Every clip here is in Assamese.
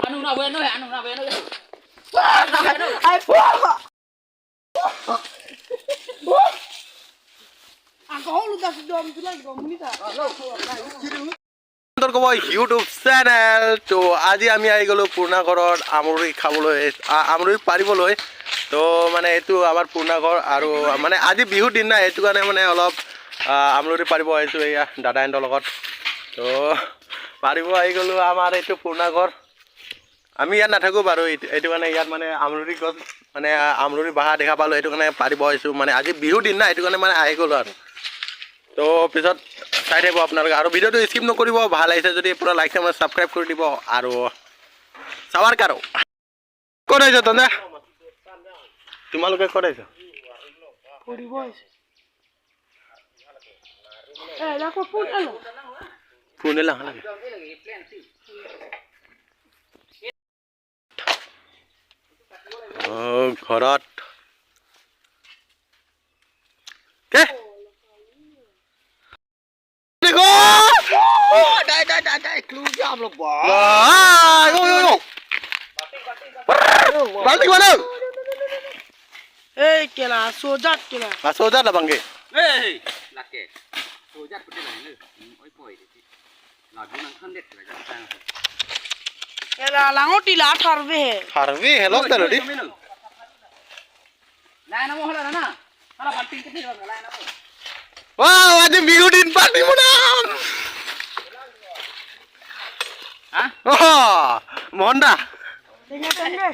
Anu na bueno, anu na bueno. Ai porra! Agora lu das dom tu lagi dom ni ta. YouTube channel তো আজি আমি আহি গ'লো পুৰণা ঘৰত আমৰলি খাবলৈ আমৰলি পাৰিবলৈ তো মানে এইটো আমাৰ পুৰণা ঘৰ আৰু মানে আজি বিহুৰ দিন না এইটো কাৰণে মানে অলপ আমৰলি পাৰিব আহিছোঁ এয়া দাদাহঁতৰ লগত তো পাৰিব আহি গ'লো আমাৰ এইটো পুৰণা ঘৰ আমি ইয়াত নাথাকোঁ বাৰু এইটো কাৰণে ইয়াত মানে আমৰলি গছ মানে আমৰলি বাঁহ দেখা পালোঁ সেইটো কাৰণে পাৰিব আহিছোঁ মানে আজি বিহুৰ দিন না সেইটো কাৰণে মানে আহি গ'লো আৰু তো পিছত চাই থাকিব আপোনালোকে আৰু ভিডিঅ'টো স্কিপ নকৰিব ভাল লাগিছে যদি পুৰা লাইক চেনেল ছাবস্ক্ৰাইব কৰি দিব আৰু চাৱাৰ কাৰো ক'ত আহিছ তনে তোমালোকে ক'ত আহিছ ফুৰিব আহিছে লাকো ফোন আলো ফোন এলা ঘৰত কে देखो Dai clue jam lo ba. yo बाल्टी mana Eh kela sojat kela. masuk dah lah bangke Hey, laki. Sojat putih lah ni. Oi poi ni. Lagu nang khandet lah jangan. Kela langoti la tharbe he. harvi hello talo di Lain nama hala na. Hala banting ke sini bang. Lain nama. wow ada bihudin party mana Hah? oh mohon dah Tengah.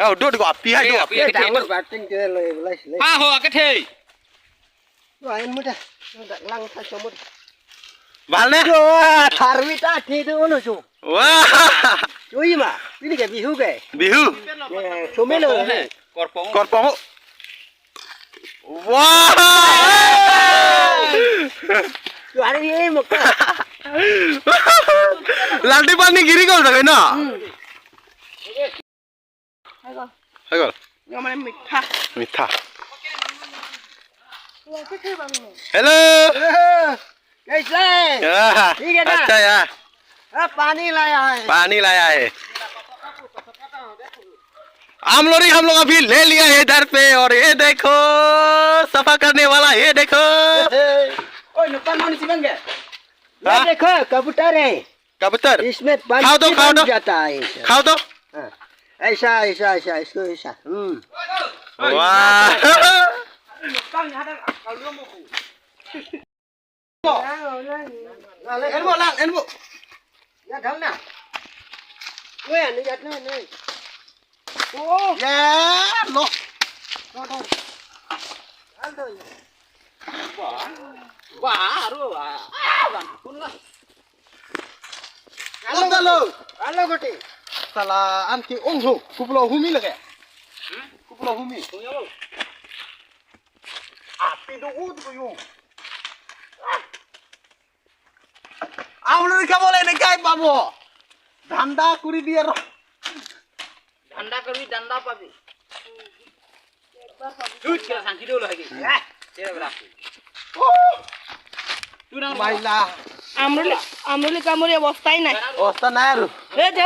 oh duduk api aja api Tangor batting ke le lai. Ha ho ke the. Lain muda. Dak lang sa somod. balne Tharbi ta thi tu ono chu. wah Cui ma. Ini ke bihu ke. bihu Somelo he. Korpong. korpong wah Tu hari ni mo ka. লালটি পানি গিরি গল থাকে না Ayo. হয়ে গল Yang mana mitha. মিঠা Lo ke the bang. Hello कैसे? ठीक है ना? अच्छा यार पानी लाया है पानी लाया है आमलोरी हम लोग अभी ले लिया है इधर पे और ये देखो सफा करने वाला ये देखो ओए नुकसान मानी सिकन के हाँ? ये देखो कबूतर है कबूतर इसमें पानी खाओ तो, खाओ बन तो। जाता है ऐसा। खाओ तो हाँ। ऐसा इसको ऐसा वाह एल्बो lang एल्बो या ढल ना ओए नहीं जात नहीं ओ ya lo Wah, aru wah. Bang, pun lah. Hello गोटी साला anki ongho kupulau humi lagi kupulau humi api tu tuh yung আমলুরি খাবলে নেকাই পাবো ধান্দা করি দিয়ে Danda kerwi danda pabi. Duit kira sangki dulu lagi. Saya berapa? Tu nang মাইলা আমরুলি কামড়ি অবস্থাই নাই অবস্থা নাই আর হে দে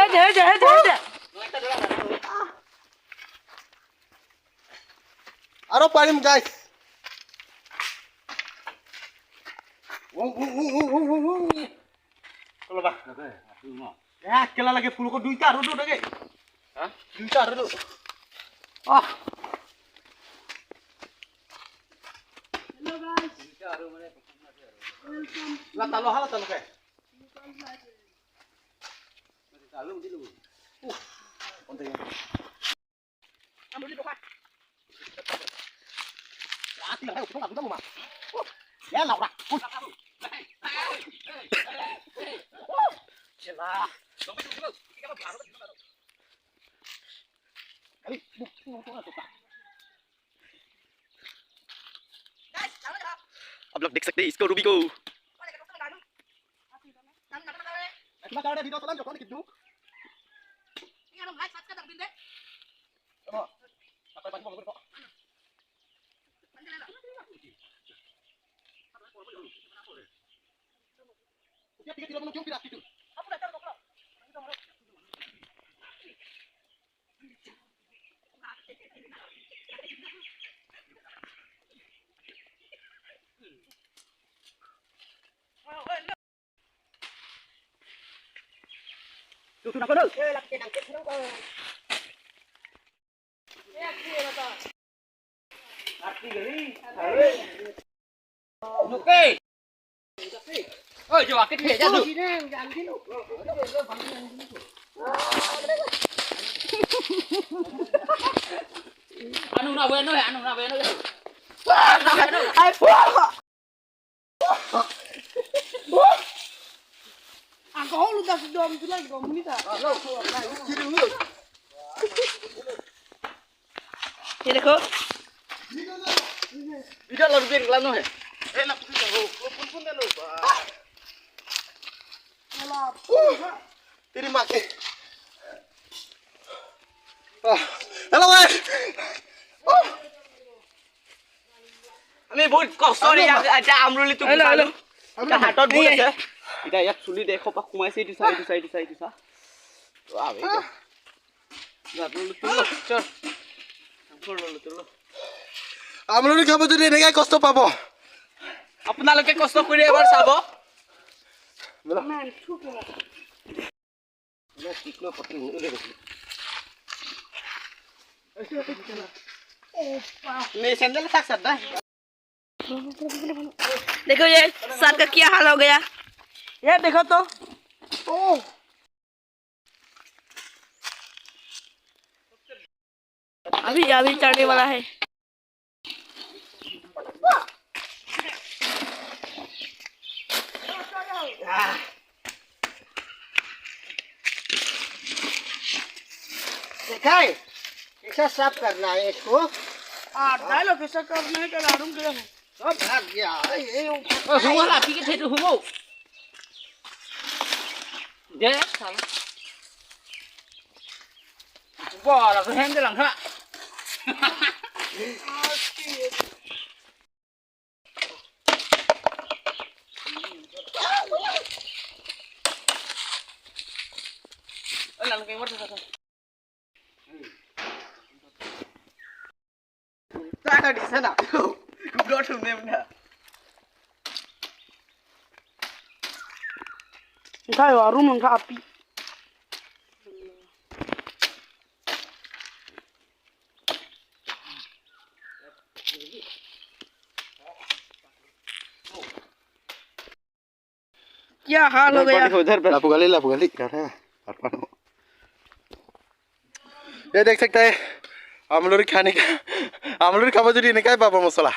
আরো পারিম গাইস চলো বা কেলা লাগে ফুলকো দুইটা আর দুটো লাগে Hah? দুইটা আর দুটো আহ la talo hala talo kayak Kalau dulu. konten আমরুলি দোকান ati lah kita nggak mah ya Laura celah kali आप लोग देख सकते हैं इसको रूबी को kita ada video telan coba gitu apa apa mau kok Nuke. Ôi, giờ cái thẻ ra được. Anu nào về nó, anu nào về nó. Ai phua. Ako lu dah sudah mula kau minta. ये देखो Video lalu biar kelam noh. Terima kasih. Hello guys. আমি বহুত কষ্ট ৰে এটা আমৰুলি তো গুচালো এটা হাতত বহুত আছে এটা ইয়াত চুলি দেখো পা কুমাইছে ইটো চাই তো আবে চল চল আমলৰি খাব যদি এনেকৈ কষ্ট পাব আপোনালোকে কষ্ট কৰি এবাৰ চাব मैं सैंडल साथ साथ ना देखो ये साथ का क्या हाल हो गया ये देखो तो अभी अभी चढ़ने वाला है देखा है कैसा साफ करना है इसको डालो कैसा करना है क्या डालूं क्या सब भाग गया ये हुआ ला पी के थे तो हुआ दे साला वाह ला तो हैंड लंघा लाल के मत था Taka di sana. Go to them now. Entah ya rumah enggak api. क्या हाल हो गया उधर पे लापू गली कर रहा है ये देख सकते हैं আমলৰি খানি আমলৰি খাব যদি এনেকাই পাব মছলা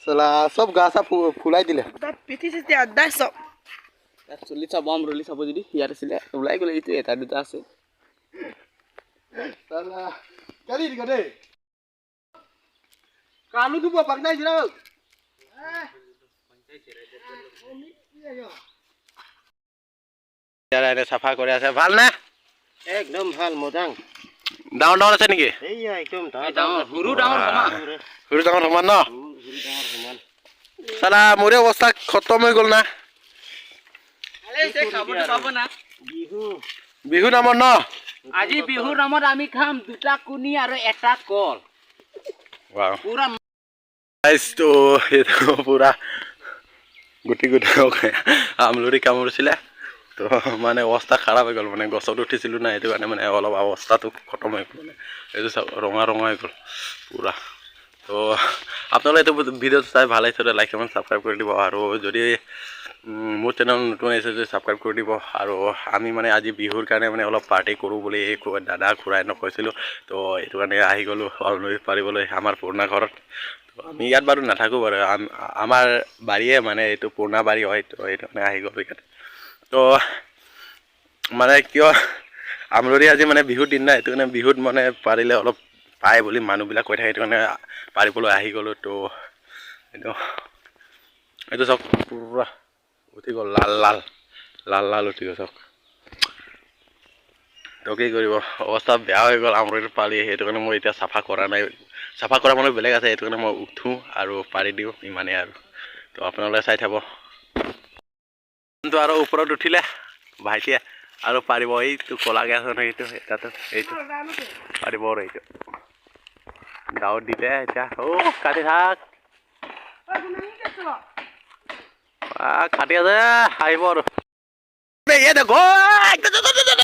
চলা সব গাছা ফুলাই দিলে পিঠি চিঠি আদা সব চলি চাব আমৰলি চাব যদি ইয়াত আছিলে ওলাই গ'লে এইটো এটা দুটা আছে চলা কালি দিকে দে কালু দুব পাকনাই দিলা ইয়াৰ এনে সাফা কৰি আছে ভাল না एकदम ভাল মজাং ডাউন আছে নেকি এইয়া একদম হুৰু ডাঙৰ সমান ন চলা মোৰে অৱস্থা খতম হৈ গ'ল না খাবটো পাব না বিহু নামৰ ন আজি বিহুৰ নামত আমি খাম দুটা কুনি আৰু এটা কল वाव পুৰা गाइस तो ये तो पूरा गुटी हो गया আমলৰি কামুৰিছিলে তো মানে অৱস্থা খাৰাপ হৈ গ'ল মানে গছত উঠিছিলোঁ না এইটো কাৰণে মানে অলপ অৱস্থাটো খতম হৈ গ'ল মানে এইটো ৰঙা হৈ গ'ল পুৰা তো আপোনালোকে এইটো ভিডিঅ'টো চাই ভাল লাগিছে লাইক কমেণ্ট ছাবস্ক্ৰাইব কৰি দিব আৰু যদি মোৰ চেনেল নতুন আহিছে যদি ছাবস্ক্ৰাইব কৰি দিব আৰু আমি মানে আজি বিহুৰ কাৰণে মানে অলপ পাৰ্টি কৰোঁ বুলি দাদা খুৰাই নকৈছিলোঁ তো এইটো কাৰণে আহি গ'লোঁ আমলৰি পাৰিবলৈ আমাৰ পুৰণা ঘৰত তো আমি ইয়াত বাৰু নাথাকোঁ বাৰু আমাৰ বাৰীয়ে মানে এইটো পুৰণা বাৰী হয় তো এইটো কাৰণে আহি গ'লোঁ ইয়াত তো মানে কিয় আমলৰি আজি মানে বিহুৰ দিন না এইটো কাৰণে বিহুত মানে পাৰিলে অলপ পায় বুলি মানুহবিলাক কৈ থাকে এইটো কাৰণে পাৰিবলৈ আহি গ'লোঁ তো এইটো চব পুৰা উঠি গ'ল লাল উঠি গ'ল চব তো কি কৰিব অৱস্থা বেয়া হৈ গ'ল আমলৰিটো পাৰি সেইটো কাৰণে মই এতিয়া চাফা কৰা নাই চাফা কৰা মানুহ বেলেগ আছে সেইটো কাৰণে মই উঠোঁ আৰু পাৰি দিওঁ ইমানেই আৰু তো আপোনালোকে চাই থাকোঁ ধানটো আৰু ওপৰত উঠিলে ভাইটিয়ে আৰু পাৰিব এইটো ক'লাকে আছে নহয় এইটো পাৰিব আৰু এইটো গাঁৱত দিলে এতিয়া কাটি থাক কাটি আছে আহিব আৰু